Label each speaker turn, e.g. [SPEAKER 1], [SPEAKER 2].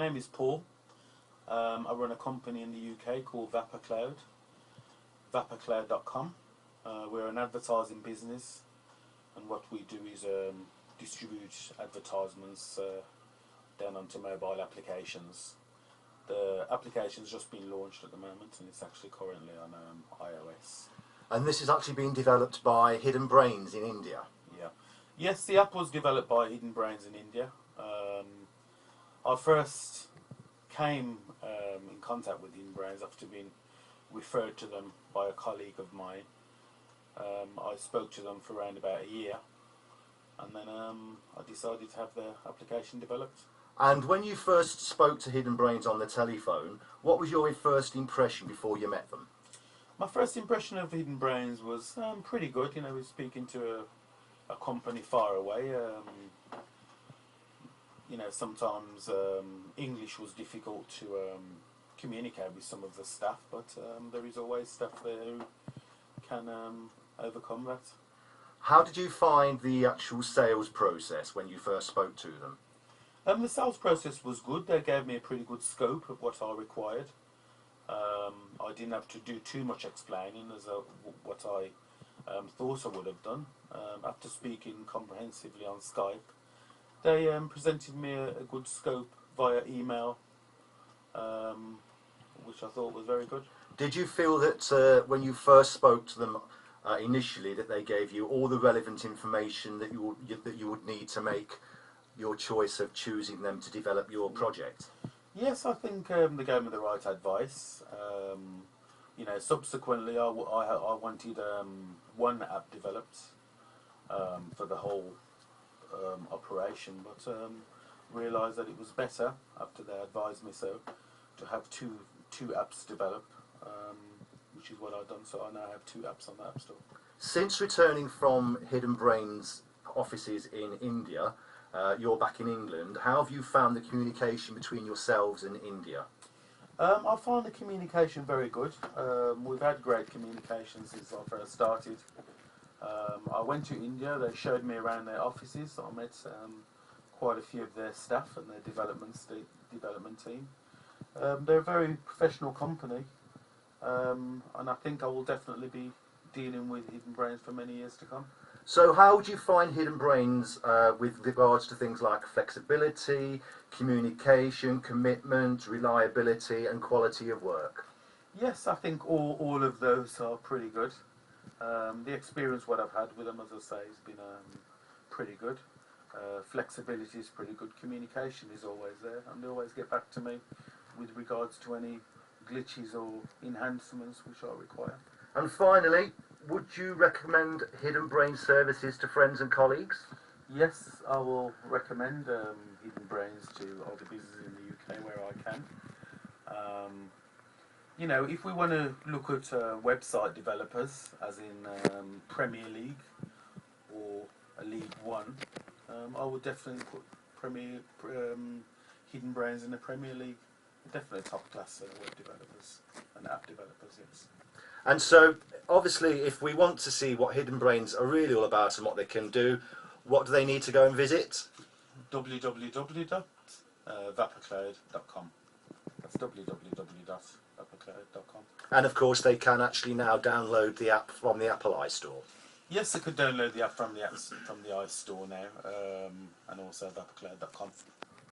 [SPEAKER 1] name is Paul. I run a company in the UK called Vapacloud, Vapacloud.com. We're an advertising business, and what we do is distribute advertisements down onto mobile applications. The application's just been launched at the moment, and it's actually currently on iOS.
[SPEAKER 2] And this is actually being developed by Hidden Brains in India.
[SPEAKER 1] Yeah. Yes, the app was developed by Hidden Brains in India. I first came in contact with Hidden Brains after being referred to them by a colleague of mine. I spoke to them for around about a year, and then I decided to have the application developed.
[SPEAKER 2] And when you first spoke to Hidden Brains on the telephone, what was your first impression before you met them?
[SPEAKER 1] My first impression of Hidden Brains was pretty good. You know, we're speaking to a company far away. You know, sometimes English was difficult to communicate with some of the staff, but there is always staff there who can overcome that.
[SPEAKER 2] How did you find the actual sales process when you first spoke to them?
[SPEAKER 1] The sales process was good. They gave me a pretty good scope of what I required. I didn't have to do too much explaining as what I thought I would have done. After speaking comprehensively on Skype, they presented me a good scope via email, which I thought was very good.
[SPEAKER 2] Did you feel that when you first spoke to them initially, that they gave you all the relevant information that you would need to make your choice of choosing them to develop your project?
[SPEAKER 1] Yes, I think they gave me the right advice. You know, subsequently I wanted one app developed for the whole operation, but realised that it was better, after they advised me so, to have two apps developed, which is what I've done. So I now have 2 apps on the App Store.
[SPEAKER 2] Since returning from Hidden Brains offices in India, you're back in England. How have you found the communication between yourselves and India?
[SPEAKER 1] I find the communication very good. We've had great communication since I first started. I went to India. They showed me around their offices. I met quite a few of their staff and their development team. They're a very professional company, and I think I will definitely be dealing with Hidden Brains for many years to come.
[SPEAKER 2] So how would you find Hidden Brains with regards to things like flexibility, communication, commitment, reliability and quality of work?
[SPEAKER 1] Yes, I think all of those are pretty good. The experience what I've had with them, as I say, has been pretty good. Flexibility is pretty good. Communication is always there, and they always get back to me with regards to any glitches or enhancements which I require.
[SPEAKER 2] And finally, would you recommend Hidden Brains services to friends and colleagues?
[SPEAKER 1] Yes, I will recommend Hidden Brains to all the businesses in the UK where I can. You know, if we want to look at website developers, as in Premier League or a League One, I would definitely put Hidden Brains in the Premier League. Definitely top class web developers and app developers, yes.
[SPEAKER 2] And so, obviously, if we want to see what Hidden Brains are really all about and what they can do, what do they need to go and visit?
[SPEAKER 1] www.vapacloud.com. That's www.vapacloud.com.
[SPEAKER 2] And of course, they can actually now download the app from the Apple iStore.
[SPEAKER 1] Yes, they could download the app from the iStore now, and also vapacloud.com.